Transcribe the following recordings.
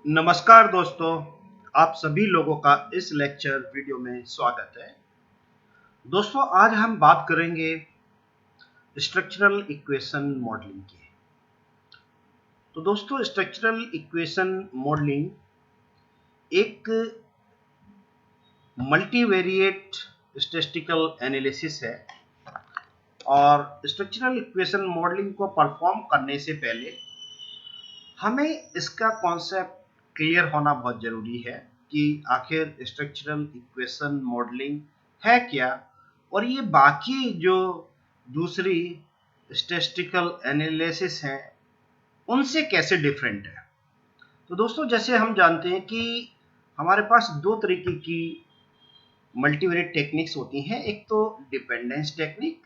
नमस्कार दोस्तों, आप सभी लोगों का इस लेक्चर वीडियो में स्वागत है। दोस्तों, आज हम बात करेंगे स्ट्रक्चरल इक्वेशन मॉडलिंग की। तो दोस्तों, स्ट्रक्चरल इक्वेशन मॉडलिंग एक मल्टीवेरिएट स्टैटिस्टिकल एनालिसिस है और स्ट्रक्चरल इक्वेशन मॉडलिंग को परफॉर्म करने से पहले हमें इसका कॉन्सेप्ट क्लियर होना बहुत ज़रूरी है कि आखिर स्ट्रक्चरल इक्वेशन मॉडलिंग है क्या और ये बाकी जो दूसरी स्टैटिस्टिकल एनालिसिस हैं उनसे कैसे डिफरेंट है। तो दोस्तों, जैसे हम जानते हैं कि हमारे पास दो तरीके की मल्टीवेरिएट टेक्निक्स होती हैं। एक तो डिपेंडेंस टेक्निक,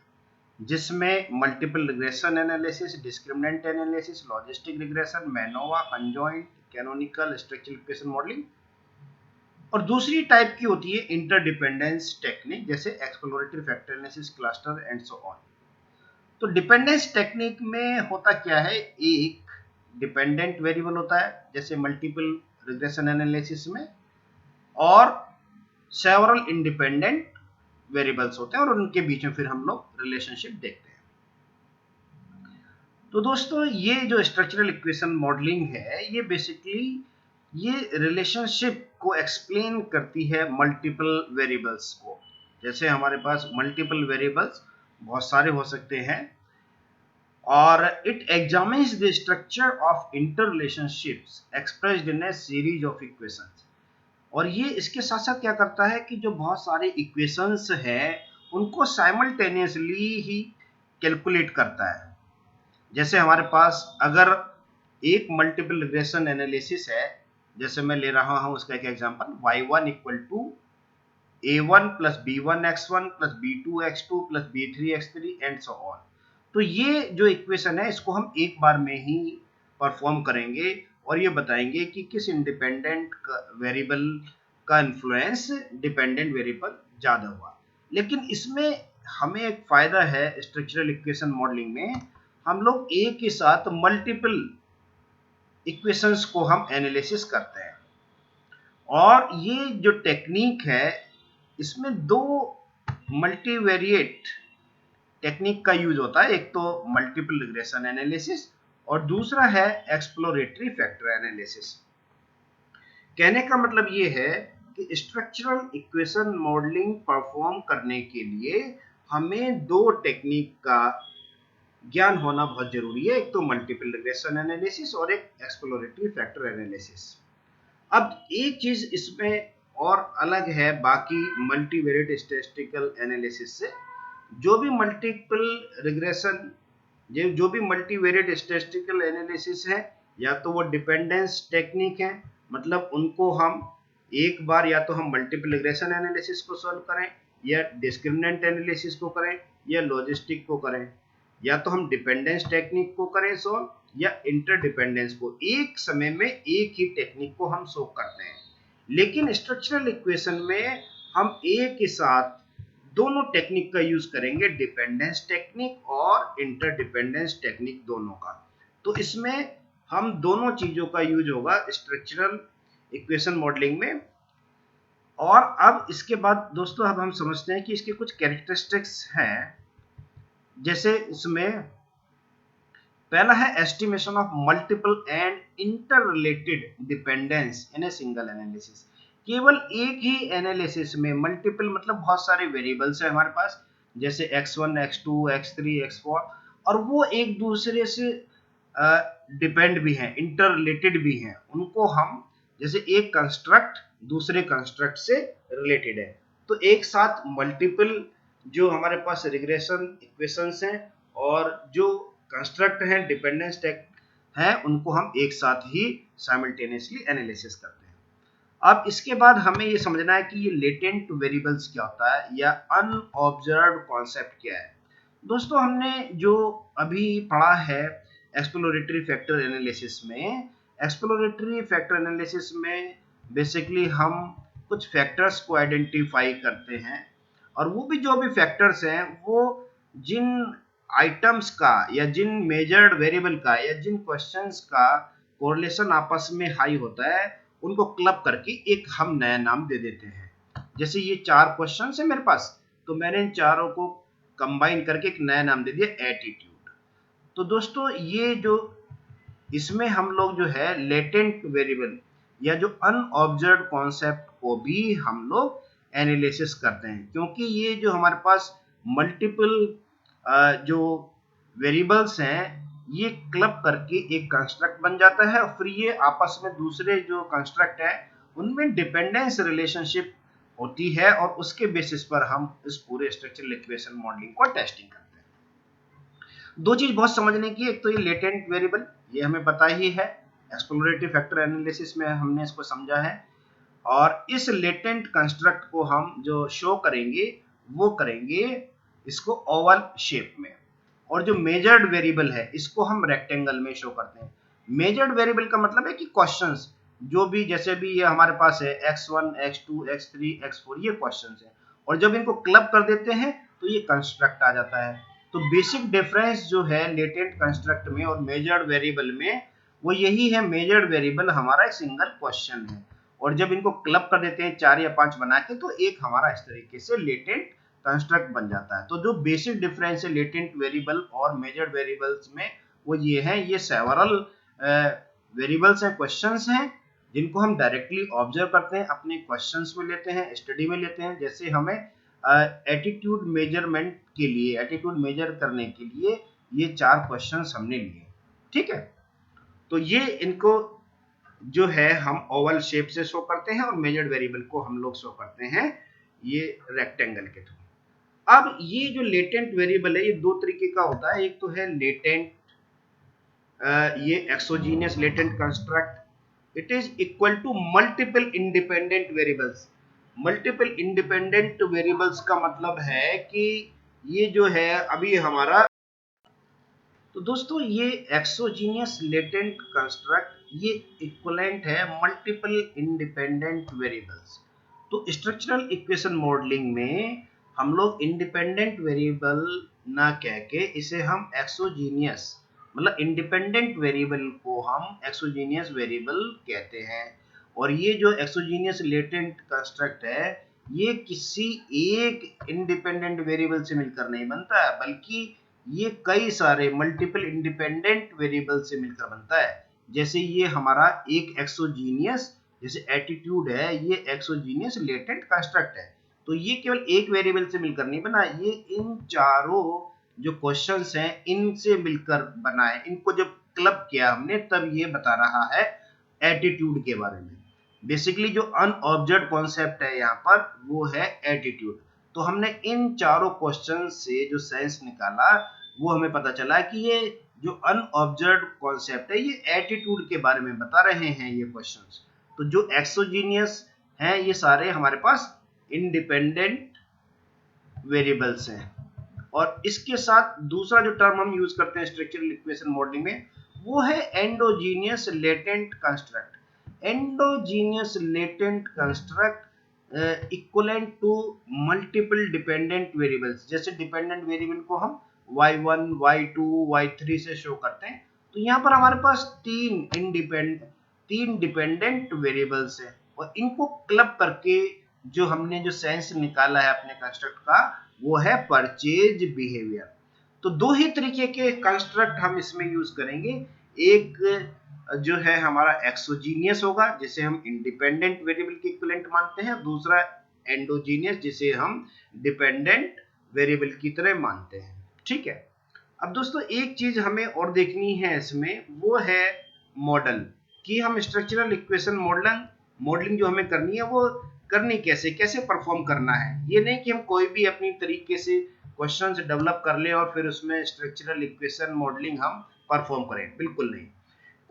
जिसमें multiple regression analysis, discriminant analysis, logistic regression, MANOVA, conjoint, canonical structural equation modelling. और दूसरी टाइप की होती है इंटरडिपेंडेंस टेक्निक, जैसे exploratory factor analysis, cluster and so on. तो डिपेंडेंस टेक्निक में होता क्या है, एक डिपेंडेंट वेरिएबल होता है जैसे मल्टीपल रिग्रेशन एनालिसिस में, और सेवरल इंडिपेंडेंट वेरिएबल्स होते हैं और उनके बीच में फिर हम लोग रिलेशनशिप देखते हैं। तो दोस्तों, ये जो स्ट्रक्चरल इक्वेशन मॉडलिंग है, ये बेसिकली ये रिलेशनशिप को एक्सप्लेन करती है मल्टीपल वेरिएबल्स को। जैसे हमारे पास मल्टीपल वेरिएबल्स बहुत सारे हो सकते हैं और it examines the structure of interrelationships expressed in a series of equations. और ये इसके साथ साथ क्या करता है कि जो बहुत सारे इक्वेशंस हैं उनको साइमल्टेनियसली ही कैलकुलेट करता है। जैसे हमारे पास अगर एक मल्टीपल रिग्रेशन एनालिसिस है, जैसे मैं ले रहा हूं उसका एक example, y1 equal to a1 plus b1x1 plus b2x2 plus b3x3 and so on. तो ये जो इक्वेशन है इसको हम एक बार में ही परफॉर्म करेंगे और ये बताएंगे कि किस इंडिपेंडेंट वेरिएबल का इन्फ्लुएंस डिपेंडेंट वेरिएबल ज्यादा हुआ। लेकिन इसमें हमें एक फायदा है स्ट्रक्चरल इक्वेशन मॉडलिंग में, हम लोग एक ही साथ मल्टीपल इक्वेशंस को हम एनालिसिस करते हैं। और ये जो टेक्निक है इसमें दो मल्टीवेरिएट टेक्निक का यूज होता है। एक तो मल्टीपल रिग्रेशन एनालिसिस और दूसरा है एक्सप्लोरेटरी फैक्टर एनालिसिस। कहने का मतलब ये है कि स्ट्रक्चरल इक्वेशन मॉडलिंग परफॉर्म करने के लिए हमें दो टेक्निक का ज्ञान होना बहुत जरूरी है, एक तो मल्टीपल रिग्रेशन एनालिसिस और एक एक्सप्लोरेटरी फैक्टर एनालिसिस। अब एक चीज इसमें और अलग है बाकी मल्टीवेरिएट स्टैटिस्टिकल एनालिसिस से, जो भी मल्टीपल रिग्रेशन जो भी मल्टीवेरिएट स्टैटिस्टिकल एनालिसिस है या तो वो डिपेंडेंस टेक्निक है, मतलब उनको हम एक बार या तो हम मल्टीपल रिग्रेशन एनालिसिस को सॉल्व करें या डिस्क्रिमिनेंट एनालिसिस को करें या लॉजिस्टिक को करें, या तो हम डिपेंडेंस टेक्निक को करें सॉल्व या इंटरडिपेंडेंस को, एक समय में एक ही टेक्निक को हम सॉल्व करते हैं। लेकिन स्ट्रक्चरल इक्वेशन में हम एक ही साथ दोनों टेक्निक का यूज करेंगे, डिपेंडेंस टेक्निक और इंटरडिपेंडेंस टेक्निक दोनों का। तो इसमें हम दोनों चीजों का यूज होगा स्ट्रक्चरल इक्वेशन मॉडलिंग में। और अब इसके बाद दोस्तों अब हम समझते हैं कि इसके कुछ कैरेक्टरिस्टिक्स हैं। जैसे इसमें पहला है estimation of multiple and interrelated dependence in a single analysis. केवल एक ही एनालिसिस में मल्टीपल मतलब बहुत सारे वेरिएबल्स है हमारे पास, जैसे x1 x2 x3 x4, और वो एक दूसरे से डिपेंड भी हैं, इंटररिलेटेड भी हैं। उनको हम जैसे एक कंस्ट्रक्ट दूसरे कंस्ट्रक्ट से रिलेटेड है, तो एक साथ मल्टीपल जो हमारे पास रिग्रेशन इक्वेशंस हैं और जो कंस्ट्रक्ट हैं डिपेंडेंस टेक हैं, उनको हम एक साथ ही साइमल्टेनियसली एनालिसिस करते हैं। अब इसके बाद हमें ये समझना है कि ये लेटेंट वेरिएबल्स क्या होता है या अनऑब्जर्व्ड कॉन्सेप्ट क्या है। दोस्तों, हमने जो अभी पढ़ा है एक्सप्लोरेटरी फैक्टर एनालिसिस में, एक्सप्लोरेटरी फैक्टर एनालिसिस में बेसिकली हम कुछ फैक्टर्स को आइडेंटिफाई करते हैं और वो भी जो भी फैक्टर्स हैं वो जिन आइटम्स का या जिन मेजर्ड वेरिएबल का या जिन क्वेश्चंस का कोरिलेशन आपस में हाई होता है उनको क्लब करके एक हम नया नाम दे देते हैं। जैसे ये 4 क्वेश्चन है मेरे पास, तो मैंने इन चारों को कंबाइन करके एक नया नाम दे दिया एटीट्यूड। तो दोस्तों ये जो इसमें हम लोग जो है लेटेंट वेरिएबल या जो अनऑब्जर्व्ड कॉन्सेप्ट को भी हम लोग एनालिसिस करते हैं, क्योंकि ये जो हमारे पास मल्टीपल जो वेरिएबल्स हैं ये क्लब करके एक कंस्ट्रक्ट बन जाता है और फिर ये आपस में दूसरे जो कंस्ट्रक्ट है उनमें डिपेंडेंस रिलेशनशिप होती है और उसके बेसिस पर हम इस पूरे स्ट्रक्चरल इक्वेशन मॉडलिंग को टेस्टिंग करते हैं। दो चीज बहुत समझने की, एक तो ये लेटेंट वेरिएबल ये हमें पता ही है, एक्सप्लोरेटरी फैक्टर एनालिसिस में हमने इसको समझा है, और इस लेटेंट कंस्ट्रक्ट को हम जो शो करेंगे वो करेंगे इसको ओवल शेप में, और जो मेजर्ड वेरिएबल है इसको हम रेक्टेंगल में शो करते हैं। मेजर्ड वेरिएबल का मतलब है कि क्वेश्चंस जो भी, जैसे भी ये हमारे पास है x1 x2 x3 x4 ये क्वेश्चंस है, और जब इनको क्लब कर देते हैं तो ये कंस्ट्रक्ट आ जाता है। तो बेसिक डिफरेंस जो है लेटेंट कंस्ट्रक्ट में और मेजर्ड वेरिएबल में वो यही है, मेजर्ड वेरिएबल हमारा एक सिंगल क्वेश्चन है और जब इनको क्लब कर देते हैं 4 या 5 बना के तो एक हमारा इस तरीके से लेटेंट कंस्ट्रक्ट बन जाता है। तो जो बेसिक डिफरेंस है लेटेंट वेरिएबल और मेजर्ड वेरिएबल्स में वो ये है, ये सेवरल वेरिएबल्स हैं, क्वेश्चंस हैं जिनको हम डायरेक्टली ऑब्जर्व करते हैं, अपने क्वेश्चंस में लेते हैं, स्टडी में लेते हैं। जैसे हमें एटीट्यूड मेजरमेंट के लिए, एटीट्यूड मेजर करने के लिए ये 4 क्वेश्चंस हमने लिए, ठीक है। तो ये इनको जो है हम ओवल शेप से शो करते हैं और मेजर्ड वेरिएबल को हम लोग शो करते हैं ये रेक्टेंगल के थ्रू। अब ये जो लेटेंट वेरिएबल है ये दो तरीके का होता है, एक तो है लेटेंट ये exogenous latent construct, it is equal to multiple independent variables. Multiple independent variables का मतलब है कि ये जो है अभी हमारा, तो दोस्तों ये एक्सोजीनियस लेटेंट कंस्ट्रक्ट ये इक्विवेलेंट है मल्टीपल इंडिपेंडेंट वेरिएबल्स। तो स्ट्रक्चरल इक्वेशन मॉडलिंग में हम लोग इंडिपेंडेंट वेरिएबल ना कह के इसे हम एक्सोजीनियस, मतलब इंडिपेंडेंट वेरिएबल को हम एक्सोजीनियस वेरिएबल कहते हैं। और ये जो एक्सोजीनियस लेटेंट कंस्ट्रक्ट है ये किसी एक इंडिपेंडेंट वेरिएबल से मिलकर नहीं बनता है, बल्कि ये कई सारे मल्टीपल इंडिपेंडेंट वेरिएबल से मिलकर बनता है। जैसे ये हमारा एक एक्सोजीनियस, जैसे एटीट्यूड है ये एक्सोजीनियस लेटेंट कंस्ट्रक्ट है, तो ये केवल एक वेरिएबल से मिलकर नहीं बना, ये इन चारों जो क्वेश्चंस हैं इनसे मिलकर बना है। इनको जब क्लब किया हमने तब ये बता रहा है एटीट्यूड के बारे में। बेसिकली जो अनऑब्जर्व्ड कॉन्सेप्ट है यहाँ पर वो है एटीट्यूड। तो हमने इन चारों क्वेश्चन से जो सेंस निकाला वो हमें पता चला कि ये जो अनऑब्जर्व्ड कॉन्सेप्ट है ये एटीट्यूड के बारे में बता रहे हैं ये क्वेश्चंस। तो जो एक्सोजीनियस हैं ये सारे हमारे पास इंडिपेंडेंट वेरिएबल्स हैं। और इसके साथ दूसरा जो टर्म हम यूज करते हैं स्ट्रक्चरल इक्वेशन मॉडलिंग में वो है endogenous latent construct. Endogenous latent construct equivalent to multiple dependent variables. जैसे डिपेंडेंट वेरिएबल को हम y1, y2, y3 से शो करते हैं, तो यहाँ पर हमारे पास तीन डिपेंडेंट वेरिएबल्स हैं और इनको क्लब करके जो हमने जो सेंस निकाला है अपने कंस्ट्रक्ट का वो है परचेज बिहेवियर। तो दो ही तरीके के कंस्ट्रक्ट हम इसमें यूज करेंगे, एक जो है हमारा एक्सोजीनियस होगा जिसे हम इंडिपेंडेंट वेरिएबल के इक्विवेलेंट मानते हैं, दूसरा एंडोजीनियस जिसे हम डिपेंडेंट वेरिएबल की तरह मानते हैं, ठीक है। अब दोस्तों एक चीज हमें और देखनी है इसमें वो है मॉडल, कि हम स्ट्रक्चरल इक्वेशन मॉडलिंग जो हमें करनी है वो करनी कैसे, कैसे परफॉर्म करना है। ये नहीं कि हम कोई भी अपनी तरीके से क्वेश्चंस डेवलप कर ले और फिर उसमें स्ट्रक्चरल इक्वेशन मॉडलिंग हम परफॉर्म करें, बिल्कुल नहीं।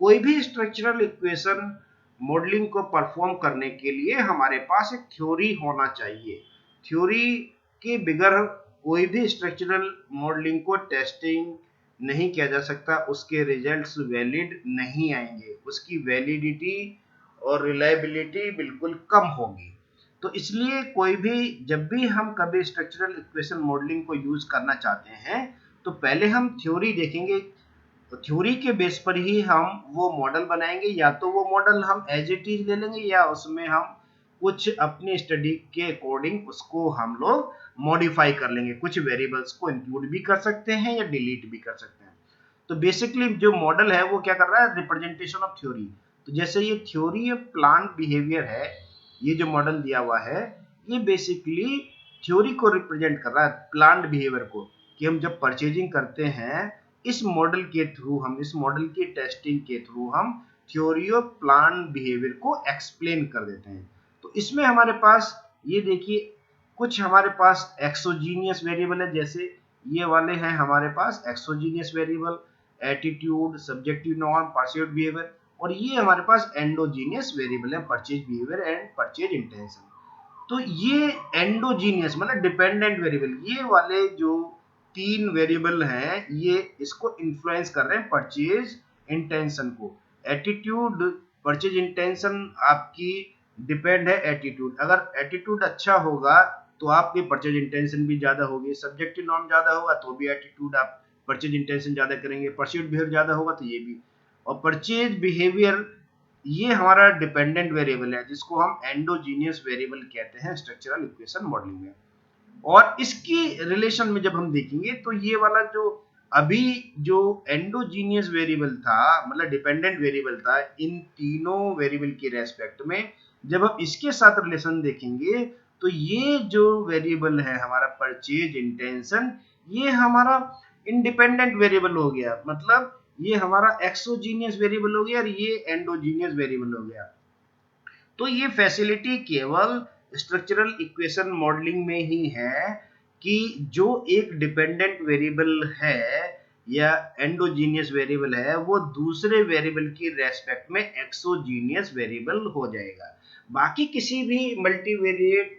कोई भी स्ट्रक्चरल इक्वेशन मॉडलिंग को परफॉर्म करने के लिए हमारे पास एक थ्योरी होना चाहिए। थ्योरी के बगैर कोई भी स्ट्रक्चरल मॉडलिंग को टेस्टिंग नहीं किया जा सकता, उसके रिजल्ट्स वैलिड नहीं आएंगे, उसकी वैलिडिटी और रिलायबिलिटी बिल्कुल कम होगी। तो इसलिए कोई भी जब भी हम कभी स्ट्रक्चरल इक्वेशन मॉडलिंग को यूज करना चाहते हैं तो पहले हम थ्योरी देखेंगे तो थ्योरी के बेस पर ही हम वो मॉडल बनाएंगे, या तो वो मॉडल हम एज इट इज ले लेंगे या उसमें हम कुछ अपनी स्टडी के अकॉर्डिंग उसको हम लोग मॉडिफाई कर लेंगे, कुछ वेरिएबल्स को इंक्लूड भी कर सकते हैं या डिलीट भी कर सकते हैं। तो बेसिकली जो मॉडल है वो क्या कर रहा है, रिप्रेजेंटेशन ऑफ थ्योरी। तो जैसे ये थ्योरी ऑफ प्लांट बिहेवियर है, ये जो मॉडल दिया हुआ है ये बेसिकली थ्योरी को रिप्रेजेंट कर रहा है, प्लांट बिहेवियर को, कि हम जब परचेजिंग करते हैं इस मॉडल के थ्रू, हम इस मॉडल की टेस्टिंग के थ्रू हम थ्योरी ऑफ प्लांट बिहेवियर को एक्सप्लेन कर देते हैं। तो इसमें हमारे पास ये देखिए कुछ हमारे पास एक्सोजीनियस वेरिएबल है, जैसे ये वाले हैं हमारे पास exogenous variable, attitude, subjective norm, perceived behaviour, और ये हमारे पास एंडोजीनियस वेरिएबल है, purchase behaviour and purchase intention. तो ये एंडोजीनियस मतलब डिपेंडेंट वेरिएबल, ये वाले जो तीन वेरिएबल हैं ये इसको इन्फ्लुएंस कर रहे हैं परचेज इंटेंशन को। एटीट्यूड, परचेज इंटेंशन आपकी डिपेंड है एटीट्यूड, अगर एटीट्यूड अच्छा होगा तो आपकी परचेज इंटेंशन भी ज्यादा होगी, सब्जेक्टिव नॉर्म ज्यादा होगा तो भी एटीट्यूड आप परचेज इंटेंशन ज्यादा करेंगे, परसीव्ड बिहेवियर ज्यादा होगा तो ये भी। और परचेज बिहेवियर ये हमारा डिपेंडेंट वेरिएबल है जिसको हम एंडोजीनियस वेरिएबल कहते हैं स्ट्रक्चरल इक्वेशन मॉडलिंग में। और इसकी रिलेशन में जब हम देखेंगे तो ये वाला जो अभी जो एंडोजीनियस वेरिएबल था मतलब डिपेंडेंट वेरिएबल था इन तीनों वेरिएबल के रेस्पेक्ट में, जब हम इसके साथ रिलेशन देखेंगे तो ये जो वेरिएबल है हमारा परचेज इंटेंशन, ये हमारा इंडिपेंडेंट वेरिएबल हो गया, मतलब ये हमारा एक्सोजीनियस वेरिएबल हो गया और ये एंडोजीनियस वेरिएबल हो गया। तो ये फैसिलिटी केवल स्ट्रक्चरल इक्वेशन मॉडलिंग में ही है कि जो एक डिपेंडेंट वेरिएबल है या एंडोजीनियस वेरिएबल है वो दूसरे वेरिएबल की रेस्पेक्ट में एक्सोजीनियस वेरिएबल हो जाएगा। बाकी किसी भी मल्टीवेरिएट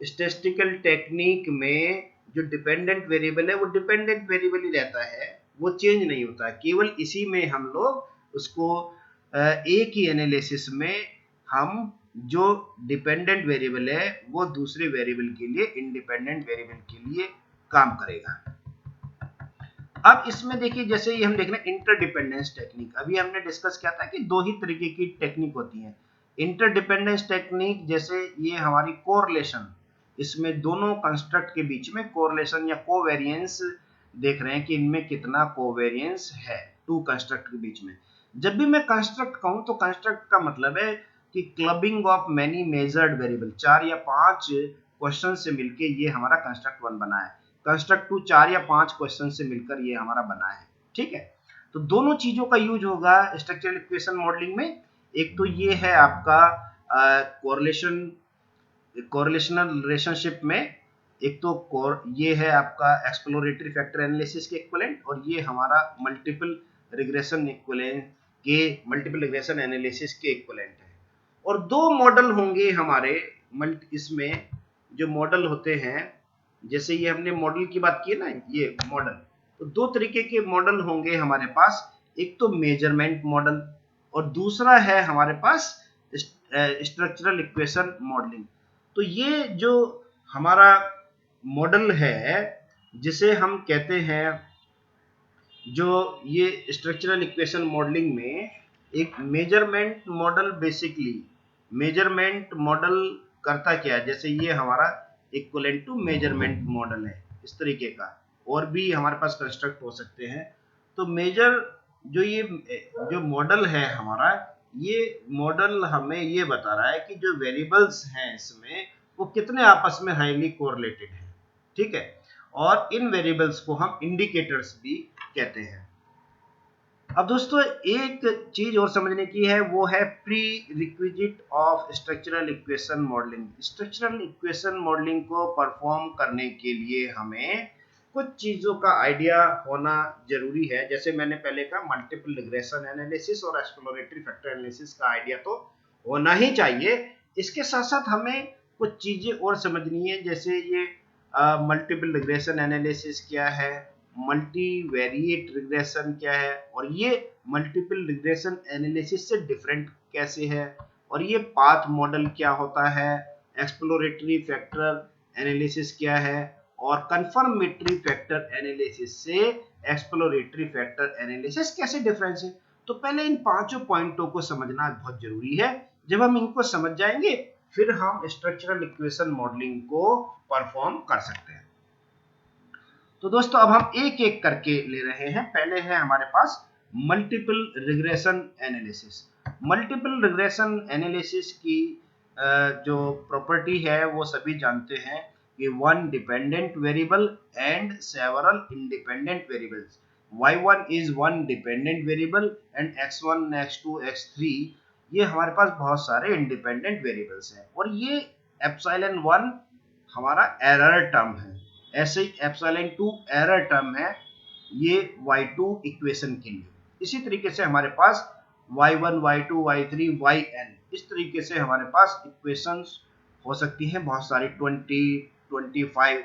स्टैटिस्टिकल टेक्निक में जो डिपेंडेंट वेरिएबल है वो डिपेंडेंट वेरिएबल ही रहता है, वो चेंज नहीं होता। केवल इसी में हम लोग उसको एक ही एनालिसिस में हम जो डिपेंडेंट वेरिएबल है वो दूसरे वेरिएबल के लिए इंडिपेंडेंट वेरिएबल के लिए काम करेगा। अब इसमें देखिए जैसे ये हम देख रहे हैं इंटरडिपेंडेंस टेक्निक, अभी हमने डिस्कस किया था कि दो ही तरीके की टेक्निक होती है। इंटरडिपेंडेंस टेक्निक जैसे ये हमारी कोरिलेशन, इसमें दोनों कंस्ट्रक्ट के बीच में कोरिलेशन या कोवेरिएंस देख रहे हैं कि इनमें कितना कोवेरिएंस है टू कंस्ट्रक्ट के बीच में। जब भी मैं कंस्ट्रक्ट कहूं तो कंस्ट्रक्ट का मतलब है कि clubbing of many measured variable, 4 या 5 क्वेश्चन से मिलके ये हमारा कंस्ट्रक्ट 1 बना है, कंस्ट्रक्ट 2 4 या 5 क्वेश्चन से मिलकर ये हमारा बना है। ठीक है, तो दोनों चीजों का यूज होगा स्ट्रक्चरल इक्वेशन मॉडलिंग में। एक तो ये है आपका कोरिलेशनल रिलेशनशिप में, एक तो ये है आपका एक्सप्लोरेटरी फैक्टर एनालिसिस के इक्विवेलेंट, और ये हमारा मल्टीपल रिग्रेशन एनालिसिस के इक्विवेलेंट है। और दो मॉडल होंगे हमारे इसमें, जो मॉडल होते हैं जैसे ये हमने मॉडल की बात की है ना, ये मॉडल, तो दो तरीके के मॉडल होंगे हमारे पास, एक तो मेजरमेंट मॉडल और दूसरा है हमारे पास स्ट्रक्चरल इक्वेशन मॉडलिंग। तो ये जो हमारा मॉडल है जिसे हम कहते हैं, जो ये स्ट्रक्चरल इक्वेशन मॉडलिंग में एक measurement model, basically measurement model करता क्या है, जैसे ये हमारा इक्विवेलेंट टू मेजरमेंट मॉडल है, इस तरीके का और भी हमारे पास कंस्ट्रक्ट हो सकते हैं। तो मेजर ये जो मॉडल है हमारा, ये मॉडल हमें ये बता रहा है कि जो वेरिएबल्स हैं इसमें वो कितने आपस में हाईली कोरिलेटेड हैं। ठीक है, और इन वेरिएबल्स को हम इंडिकेटर्स भी कहते हैं। अब दोस्तों एक चीज और समझने की है, वो है pre requisite of structural equation modelling. Structural equation modelling को परफॉर्म करने के लिए हमें कुछ चीजों का आइडिया होना जरूरी है। जैसे मैंने पहले कहा मल्टीपल रिग्रेशन एनालिसिस और एक्सप्लोरेटरी फैक्टर एनालिसिस का आइडिया तो होना ही चाहिए। इसके साथ साथ हमें कुछ चीजें और समझनी है, जैसे ये मल्टीपल रिग्रेशन एनालिसिस क्या है, मल्टीवेरिएट रिग्रेशन क्या है, और ये मल्टीपल रिग्रेशन एनालिसिस से डिफरेंट कैसे है, और ये पाथ मॉडल क्या होता है, एक्सप्लोरेटरी फैक्टर एनालिसिस क्या है, और कंफर्मेटरी फैक्टर एनालिसिस से एक्सप्लोरेटरी फैक्टर एनालिसिस कैसे डिफरेंस है। तो पहले इन पांचों पॉइंटों को समझना बहुत जरूरी है। जब हम इनको समझ जाएंगे फिर हम स्ट्रक्चरल इक्वेशन मॉडलिंग को परफॉर्म कर सकते हैं। तो दोस्तों अब हम एक एक करके ले रहे हैं। पहले है हमारे पास multiple regression analysis. Multiple regression analysis की जो प्रॉपर्टी है वो सभी जानते हैं कि one dependent variable and several independent variables. y1 is one dependent variable and x1 x2 x3 ये हमारे पास बहुत सारे इंडिपेंडेंट वेरिएबल्स हैं। और ये एप्सिलॉन 1 हमारा एरर टर्म है, ऐसे ही एप्सिलॉन 2 एरर टर्म है ये y2 इक्वेशन के लिए। इसी तरीके से हमारे पास y1 y2 y3 yn इस तरीके से हमारे पास इक्वेशंस हो सकती हैं बहुत सारी 20 25।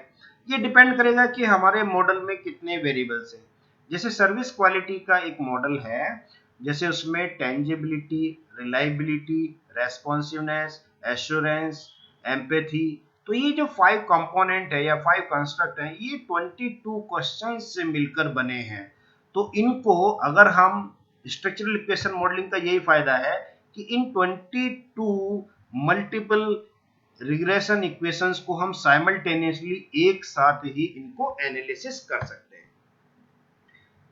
ये डिपेंड करेगा कि हमारे मॉडल में कितने वेरिएबल्स हैं। जैसे सर्विस क्वालिटी का एक मॉडल है, जैसे उसमें tangibility, reliability, responsiveness, assurance, empathy, तो ये जो 5 कंपोनेंट है या 5 कंस्ट्रक्ट है ये 22 क्वेश्चन से मिलकर बने हैं। तो इनको अगर हम स्ट्रक्चरल इक्वेशन मॉडलिंग का यही फायदा है कि इन 22 मल्टीपल रिग्रेशन इक्वेशंस को हम साइमल्टेनियसली एक साथ ही इनको एनालिसिस कर सकते हैं।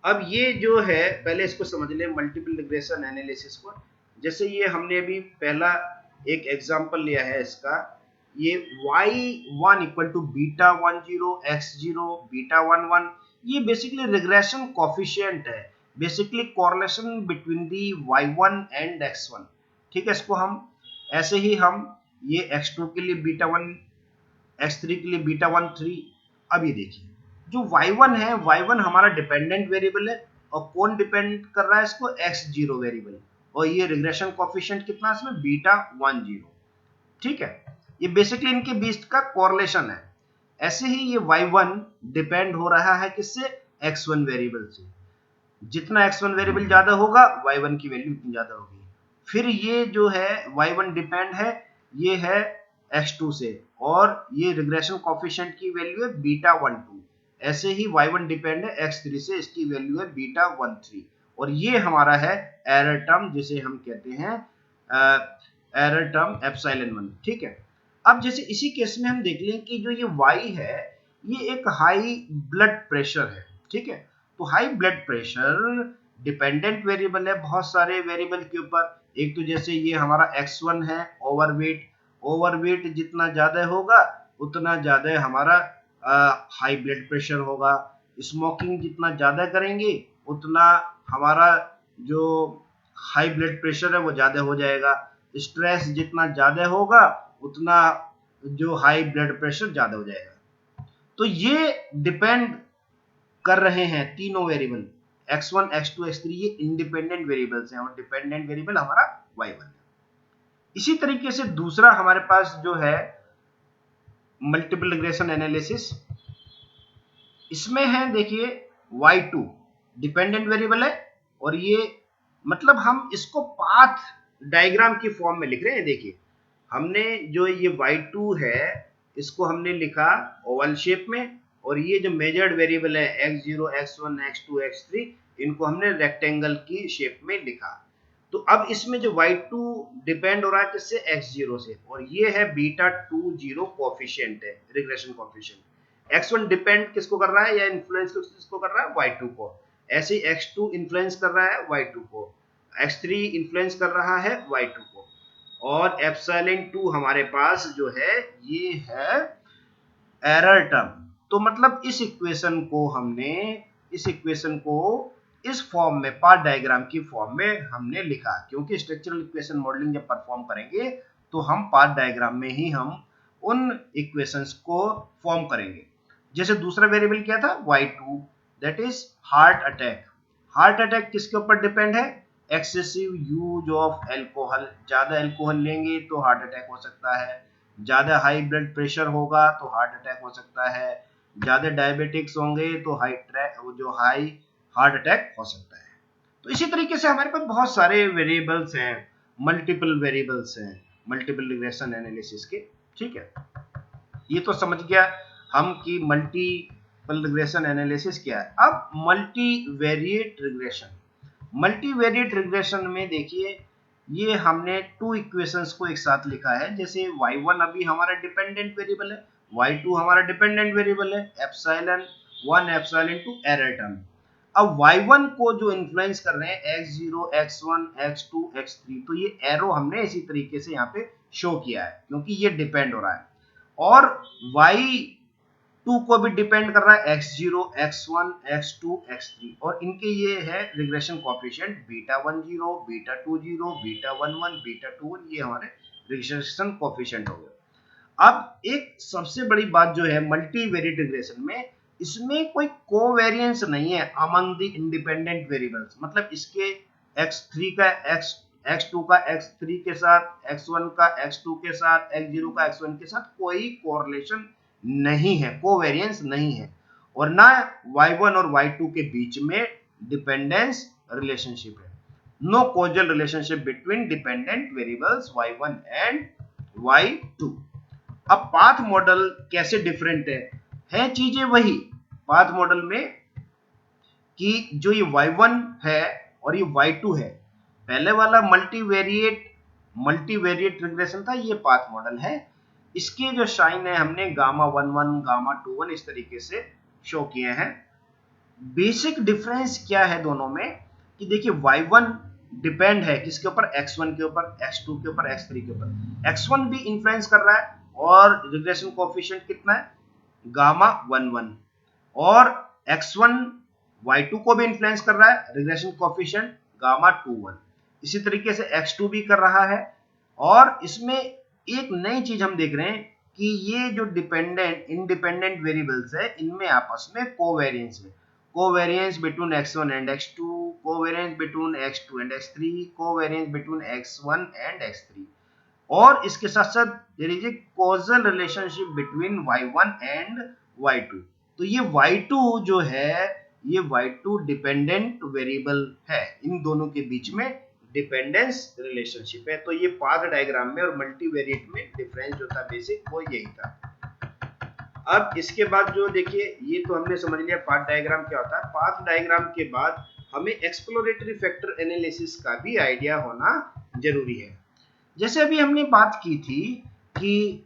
अब ये जो है पहले इसको समझ लें मल्टीपल रिग्रेशन एनालिसिस को। जैसे ये हमने अभी पहला एक एग्जांपल लिया है इसका, ये y1 equal to beta 10 x0 beta 11 ये बेसिकली रिग्रेशन कोफिशिएंट है, basically correlation between the y1 and x1। ठीक है, इसको हम ऐसे ही हम ये x2 के लिए बीटा 1 x3 के लिए बीटा 1 3। अब ये देखिए जो y1 है y1 हमारा डिपेंडेंट वेरिएबल है और कौन डिपेंड कर रहा है इसको x0 वेरिएबल, और ये रिग्रेशन कोफिशिएंट कितना है इसमें बीटा 10। ठीक है, ये बेसिकली इनके बीच का कोरिलेशन है। ऐसे ही ये y1 डिपेंड हो रहा है किससे x1 वेरिएबल से। जितना x1 वेरिएबल ज्यादा होगा y1 की वैल्यू उतनी ज्यादा होगी। फिर ये जो है y1 डिपेंड है ये है x2 से और ये रिग्रेशन कोफिशिएंट की वैल्यू है बीटा 12। ऐसे ही y1 डिपेंड है x3 से, इसकी वैल्यू है बीटा 13। और ये हमारा है एरर टर्म जिसे हम कहते हैं एरर टर्म एप्सिलॉन 1। ठीक है, अब जैसे इसी केस में हम देख लें कि जो ये y है ये एक हाई ब्लड प्रेशर है। ठीक है, तो high blood pressure dependent variable है बहुत सारे वेरिएबल के ऊपर। एक तो जैसे ये हमारा x1 है ओवरवेट, ओवरवेट जितना ज्यादा होगा उतना ज्यादा हमारा हाई ब्लड प्रेशर होगा। स्मोकिंग जितना ज्यादा करेंगे उतना हमारा जो हाई ब्लड प्रेशर है वो ज्यादा हो जाएगा। स्ट्रेस जितना ज्यादा होगा उतना जो हाई ब्लड प्रेशर ज्यादा हो जाएगा। तो ये डिपेंड कर रहे हैं तीनों वेरिएबल x1 x2 x3 ये इंडिपेंडेंट वेरिएबल्स हैं और डिपेंडेंट वेरिएबल हमारा y1 है। इसी तरीके से दूसरा हमारे पास जो है मल्टीपल रिग्रेशन एनालिसिस, इसमें है देखिए y2 डिपेंडेंट वेरिएबल है और ये मतलब हम इसको पाथ डायग्राम की फॉर्म में लिख रहे हैं। देखिए हमने जो ये y2 है इसको हमने लिखा ओवल शेप में और ये जो मेजर्ड वेरिएबल है x0 x1 x2 x3 इनको हमने रेक्टेंगल की शेप में लिखा। तो अब इसमें जो y2 डिपेंड हो रहा है किससे x0 से, और ये है बीटा 20 कोफिशिएंट है रिग्रेशन कोफिशिएंट। x1 डिपेंड किसको कर रहा है या इन्फ्लुएंस किसको कर रहा है y2 को, ऐसे ही x2 इन्फ्लुएंस कर रहा है y2 को, x3 इन्फ्लुएंस कर रहा है y2 को, और एप्सिलॉन 2 हमारे पास जो है ये है एरर टर्म। तो मतलब इस इक्वेशन को हमने इस फॉर्म में पाथ डायग्राम की फॉर्म में हमने लिखा, क्योंकि स्ट्रक्चरल इक्वेशन मॉडलिंग जब परफॉर्म करेंगे तो हम पाथ डायग्राम में ही हम उन इक्वेशंस को फॉर्म करेंगे। जैसे दूसरा वेरिएबल क्या था y2 that is heart attack. Heart attack किसके ऊपर डिपेंड है एक्सेसिव यूज ऑफ एल्कोहल, ज्यादा एल्कोहल लेंगे तो हार्ट अटैक हो सकता है, ज्यादा हाई ब्लड प्रेशर होगा तो हार्ट अटैक हो सकता है, ज्यादा डायबिटिक्स होंगे तो हाई हार्ट अटैक हो सकता है। तो इसी तरीके से हमारे पास बहुत सारे वेरिएबल्स हैं, मल्टीपल वेरिएबल्स हैं मल्टीपल रिग्रेशन एनालिसिस के। ठीक है, ये तो समझ गया हम कि रिग्रेशन एनालिसिस क्या है। अब मल्टीवेरिएट रिग्रेशन, मल्टीवेरिएट रिग्रेशन में देखिए ये हमने टू इक्वेशंस को एक साथ लिखा है। जैसे y1 अभी हमारा डिपेंडेंट वेरिएबल है, y2 हमारा डिपेंडेंट वेरिएबल है, एप्सिलॉन 1 एप्सिलॉन 2 एरर टर्म। अब y1 को जो इन्फ्लुएंस कर रहे हैं x0 x1 x2 x3, तो ये एरो हमने इसी तरीके से यहाँ पे शो किया है क्योंकि ये डिपेंड हो रहा है। और y2 को भी डिपेंड कर रहा है x0 x1 x2 x3, और इनके ये है regression coefficient beta 10 beta 20 beta 11 beta 21, ये हमारे रिग्रेशन कोएफिशिएंट हो गए। अब एक सबसे बड़ी बात जो है मल्टीवेरिएट रिग्रेशन में, इसमें कोई कोवेरिएंस नहीं है अमंग द इंडिपेंडेंट वेरिएबल्स। मतलब इसके x3 का x2 का x3 के साथ, x1 का x2 के साथ, x0 का x1 के साथ कोई कोरिलेशन नहीं है, कोवेरिएंस नहीं है, और ना y1 और y2 के बीच में डिपेंडेंस रिलेशनशिप है। No causal relationship between dependent variables y1 and y2। अब पाथ मॉडल कैसे डिफरेंट है चीजें वही पाथ मॉडल में कि जो ये y1 है और ये y2 है, पहले वाला मल्टीवेरिएट रिग्रेशन था, ये पाथ मॉडल है। इसके जो साइन है हमने गामा 11 गामा 21 इस तरीके से शो किए हैं। बेसिक डिफरेंस क्या है दोनों में कि देखिए y1 डिपेंड है किसके ऊपर, x1 के ऊपर, x2 के ऊपर, x3 के ऊपर। x1 भी इन्फ्लुएंस कर रहा है और रिग्रेशन कोएफिशिएंट कितना है, गामा 11, और x1 y2 को भी इन्फ्लुएंस कर रहा है, रिग्रेशन कोएफिशिएंट गामा 21। इसी तरीके से x2 भी कर रहा है। और इसमें एक नई चीज हम देख रहे हैं कि ये जो इंडिपेंडेंट वेरिएबल्स है, इनमें आपस में कोवेरिएंस है, covariance between x1 and x2, covariance between x2 and x3, covariance between x1 and x3, और इसके साथ साथ there is a causal relationship between y1 and y2। तो ये y2 जो है, ये y2 डिपेंडेंट वेरिएबल है, इन दोनों के बीच में डिपेंडेंस रिलेशनशिप है। तो ये पाथ डायग्राम में और मल्टीवेरिएट में डिफरेंस जो था बेसिक वो यही था। अब इसके बाद जो देखिए, ये तो हमने समझ लिया पाथ डायग्राम क्या होता है। पाथ डायग्राम के बाद हमें एक्सप्लोरेटरी फैक्टर एनालिसिस का भी आइडिया होना जरूरी है। जैसे अभी हमने बात की थी कि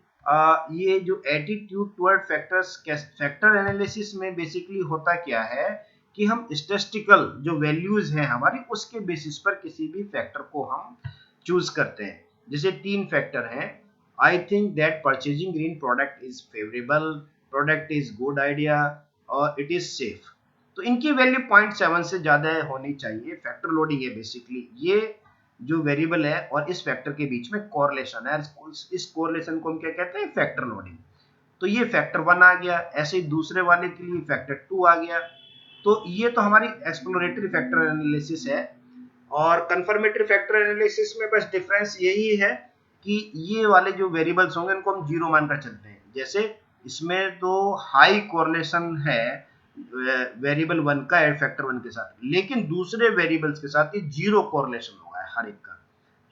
ये जो attitude toward factors, factor analysis में बेसिकली होता क्या है कि हम स्टैटिस्टिकल जो वैल्यूज हैं हमारी, उसके बेसिस पर किसी भी फैक्टर को हम चूज करते हैं। जैसे 3 फैक्टर हैं, I think that purchasing green product is favourable, product is good idea और इट इज सेफ। तो इनकी वैल्यू 0.7 से ज्यादा होनी चाहिए। फैक्टर लोडिंग है बेसिकली, ये जो वेरिएबल है और इस फैक्टर के बीच में कोरिलेशन है, इस कोरिलेशन को हम क्या कहते हैं, फैक्टर लोडिंग। तो ये फैक्टर 1 आ गया, ऐसे ही दूसरे वाले के लिए फैक्टर 2 आ गया। तो ये तो हमारी एक्सप्लोरेटरी फैक्टर एनालिसिस है। और कंफर्मेटरी फैक्टर एनालिसिस में बस डिफरेंस यही है कि ये वाले जो वेरिएबल्स होंगे इनको हम जीरो मानकर चलते हैं। जैसे इसमें तो हाई कोरिलेशन है वेरिएबल 1 का एड फैक्टर 1 के साथ, लेकिन दूसरे वेरिएबल्स के साथ ये जीरो कोरिलेशन होगा है हर एक का,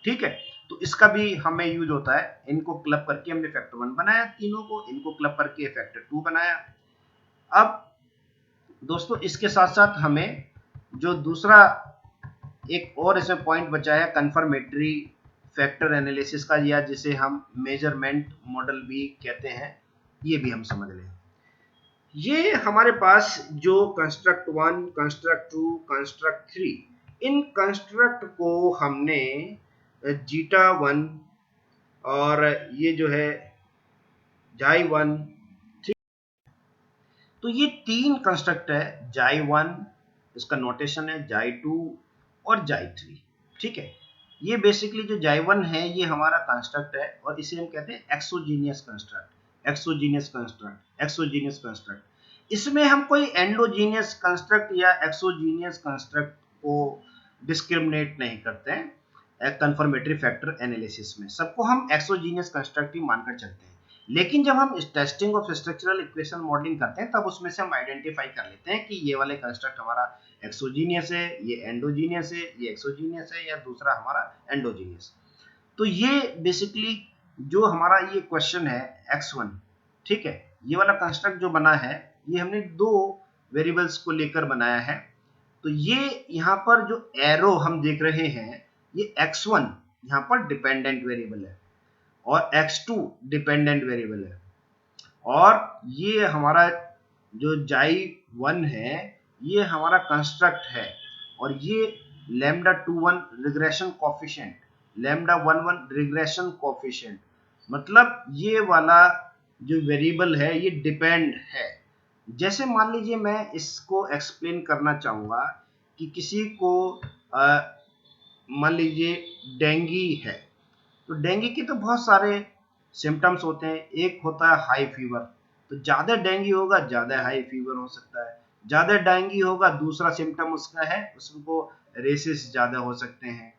ठीक है। तो इसका भी हमें यूज होता है। इनको क्लब करके हमने फैक्टर 1 बनाया, तीनों को इनको क्लब करके फैक्टर 2 बनाया। अब दोस्तों इसके साथ साथ हमें जो दूसरा एक और इसमें पॉइंट बचा है कंफर्मेटरी फैक्टर एनालिसिस का, या जिसे हम मेजरमेंट मॉडल भी कहते हैं, ये भी हम समझ लें। ये हमारे पास जो कंस्ट्रक्ट 1, कंस्ट्रक्ट 2, कंस्ट्रक्ट 3, इन कंस्ट्रक्ट को हमने जीटा 1 और ये जो है जाई 1, तो ये 3 कंस्ट्रक्ट है। जाई 1 इसका नोटेशन है, जाई 2 और जाई 3, ठीक है। ये बेसिकली जो जाई 1 है ये हमारा कंस्ट्रक्ट है और इसे हम कहते हैं exogenous construct, exogenous construct, exogenous construct. इसमें हम कोई एंडोजीनियस कंस्ट्रक्ट या एक्सोजीनियस कंस्ट्रक्ट को डिस्क्रिमिनेट नहीं करते हैं। कंफर्मेटरी फैक्टर एनालिसिस में सबको हम एक्सोजीनियस कंस्ट्रक्ट ही मानकर चलते हैं। लेकिन जब हम testing of structural equation modelling करते हैं तब उसमें से हम आइडेंटिफाई कर लेते हैं कि ये वाले कंस्ट्रक्ट हमारा एक्सोजीनियस है, ये एंडोजीनियस है, ये एक्सोजीनियस है, या दूसरा हमारा एंडोजीनियस। तो ये बेसिकली जो हमारा ये क्वेश्चन है x1, ठीक है, ये वाला कंस्ट्रक्ट जो बना है ये हमने दो वेरिएबल्स को लेकर बनाया है। तो ये यहाँ पर जो एरो हम देख रहे हैं, ये x1 यहाँ पर डिपेंडेंट वेरिएबल है और x2 डिपेंडेंट वेरिएबल है, और ये हमारा जो xi1 है ये हमारा कंस्ट्रक्ट है, और ये λ21 रिग्रेशन कोफिशिएंट, λ11 रिग्रेशन कोफिशिएंट, मतलब ये वाला जो वेरिएबल है ये डिपेंड है। जैसे मान लीजिए मैं इसको एक्सप्लेन करना चाहूंगा कि किसी को मान लीजिए डेंगी है, तो डेंगू के तो बहुत सारे सिम्टम्स होते हैं। एक होता है हाई फीवर, तो ज़्यादा डेंगू होगा ज़्यादा हाई फीवर हो सकता है, ज़्यादा डेंगू होगा दूसरा सिम्टम उसका है उसको रेसेस ज़्यादा हो सकते हैं,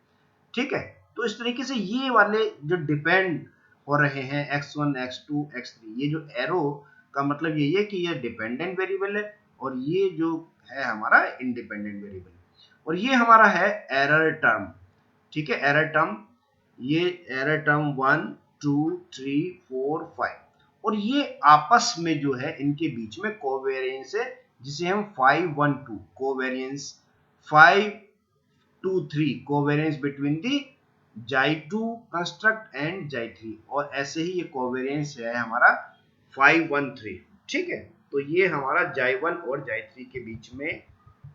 ठीक है। तो इस तरीके से ये वाले जो डिपेंड हो रहे हैं x1 x2 x3, ये जो एरो का मतलब यही है कि ये डिपेंडेंट वेरिएबल है और ये जो है हमारा इंडिपेंडेंट वेरिएबल, और ये हमारा है एरर टर्म, ठीक है। एरर टर्म, ये एरर टर्म 1 2 3 4 5, और ये आपस में जो है इनके बीच में कोवेरिएंस है जिसे हम 512 covariance, 523 covariance between the xi2 construct and xi3, और ऐसे ही ये कोवेरिएंस है हमारा 513, ठीक है। तो ये हमारा xi1 और xi3 के बीच में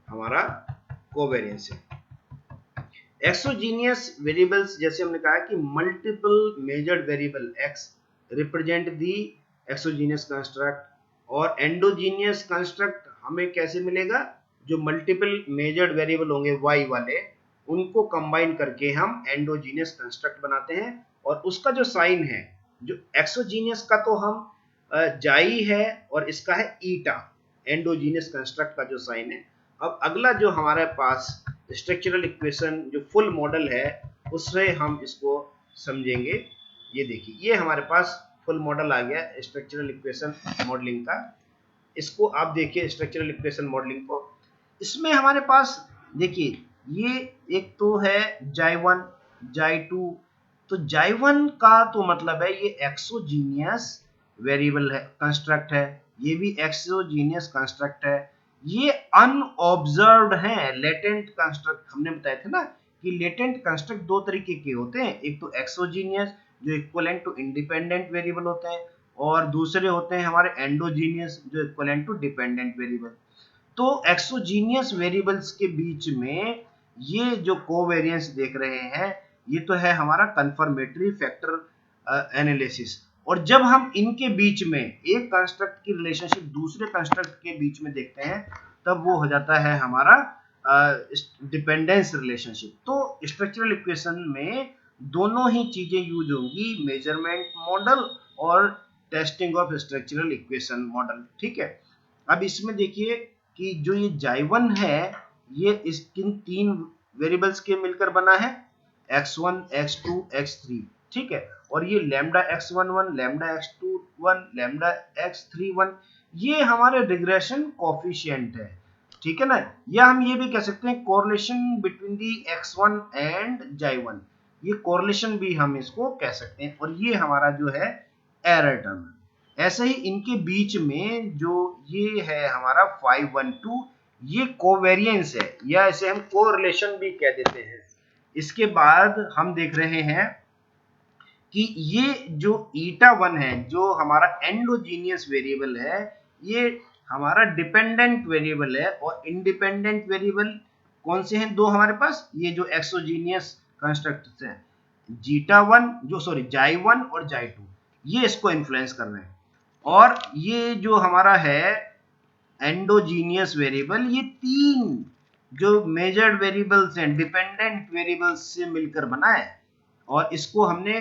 हमारा कोवेरिएंस है। एक्सोजीनियस वेरिएबल्स, जैसे हमने कहा कि multiple measured variable x represent the exogenous construct, और एंडोजीनियस कंस्ट्रक्ट हमें कैसे मिलेगा, जो मल्टीपल मेजर्ड वेरिएबल होंगे y वाले उनको कंबाइन करके हम एंडोजीनियस कंस्ट्रक्ट बनाते हैं, और उसका जो साइन है, जो एक्सोजीनियस का तो हम जाई है और इसका है ईटा, एंडोजीनियस कंस्ट्रक्ट का जो साइन है। अब अगला जो हमारे पास स्ट्रक्चरल इक्वेशन जो फुल मॉडल है उससे हम इसको समझेंगे। ये देखिए ये हमारे पास फुल मॉडल आ गया स्ट्रक्चरल इक्वेशन मॉडलिंग का। इसको आप देखिए स्ट्रक्चरल इक्वेशन मॉडलिंग को, इसमें हमारे पास देखिए ये एक तो है xi1 xi2, तो xi1 का तो मतलब है ये एक्सोजीनियस वेरिएबल है कंस्ट्रक्ट है, ये भी एक्सोजीनियस कंस्ट्रक्ट है, ये अनऑब्जर्व्ड है लेटेंट कंस्ट्रक्ट। हमने बताया था ना कि लेटेंट कंस्ट्रक्ट दो तरीके के होते हैं, एक तो एक्सोजीनियस जो इक्विवेलेंट टू इंडिपेंडेंट वेरिएबल होते हैं, और दूसरे होते हैं हमारे एंडोजीनियस जो इक्विवेलेंट टू डिपेंडेंट वेरिएबल। तो एक्सोजीनियस वेरिएबल्स के बीच में ये जो कोवेरिएंस देख रहे हैं ये तो है हमारा कंफर्मेटरी फैक्टर एनालिसिस, और जब हम इनके बीच में एक कंस्ट्रक्ट की रिलेशनशिप दूसरे कंस्ट्रक्ट के बीच में देखते हैं तब वो हो जाता है हमारा डिपेंडेंस रिलेशनशिप। तो स्ट्रक्चरल इक्वेशन में दोनों ही चीजें यूज होंगी, मेजरमेंट मॉडल और testing of structural equation model, ठीक है। अब इसमें देखिए कि जो ये xi1 है ये इस किन तीन वेरिएबल्स के मिलकर बना है, x1 x2 x3, ठीक है। और ये lambda x11 lambda x21 lambda x31 ये हमारे रिग्रेशन कोफिशिएंट है, ठीक है ना। या हम ये भी कह सकते हैं correlation between the x1 and xi1, ये कोरिलेशन भी हम इसको कह सकते हैं, और ये हमारा जो है एरर टर्म है। ऐसे ही इनके बीच में जो ये है हमारा 512 ये कोवेरिएंस है, या इसे हम कोरिलेशन भी कह देते हैं। इसके बाद हम देख रहे हैं कि ये जो ईटा 1 है जो हमारा एंडोजीनियस वेरिएबल है ये हमारा डिपेंडेंट वेरिएबल है, और इंडिपेंडेंट वेरिएबल कौन से हैं दो हमारे पास, ये जो एक्सोजीनियस कंस्ट्रक्ट हैं xi1 और xi2 ये इसको इन्फ्लुएंस कर रहे हैं, और ये जो हमारा है एंडोजीनियस वेरिएबल ये तीन जो मेजर्ड वेरिएबल्स हैं डिपेंडेंट वेरिएबल्स से मिलकर बना है, और इसको हमने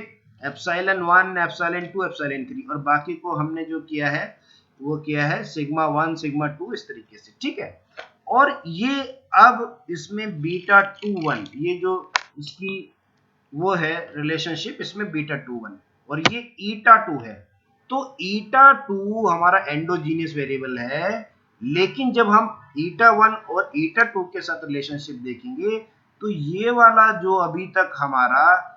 एप्सिलॉन 1 एप्सिलॉन 2 एप्सिलॉन 3 और बाकी को हमने जो किया है वो किया है सिग्मा 1 सिग्मा 2 इस तरीके से, ठीक है। और ये अब इसमें बीटा 21 ये जो इसकी वो है रिलेशनशिप, इसमें बीटा 21 और ये ईटा 2 है। तो ईटा 2 हमारा एंडोजीनियस वेरिएबल है, लेकिन जब हम ईटा 1 और ईटा 2 के साथ रिलेशनशिप देखेंगे तो ये वाला जो अभी तक हमारा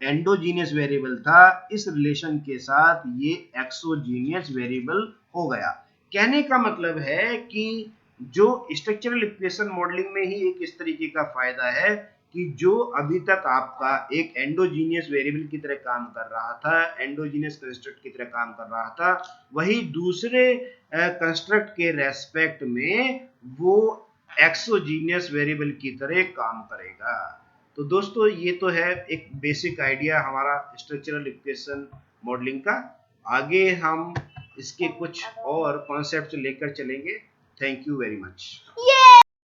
एंडोजीनियस वेरिएबल था इस रिलेशन के साथ ये एक्सोजीनियस वेरिएबल हो गया। कहने का मतलब है कि जो स्ट्रक्चरल इक्वेशन मॉडलिंग में ही एक इस तरीके का फायदा है कि जो अभी तक आपका एक एंडोजीनियस वेरिएबल की तरह काम कर रहा था, एंडोजीनियस कंस्ट्रक्ट की तरह काम कर रहा था, वही दूसरे कंस्ट्रक्ट के रेस्पेक्ट में वो एक्सोजीनियस वेरिएबल की तरह काम करेगा। तो दोस्तों ये तो है एक बेसिक आइडिया हमारा स्ट्रक्चरल इक्वेशन मॉडलिंग का। आगे हम इसके कुछ और कॉन्सेप्ट लेकर चलेंगे। Thank you very much.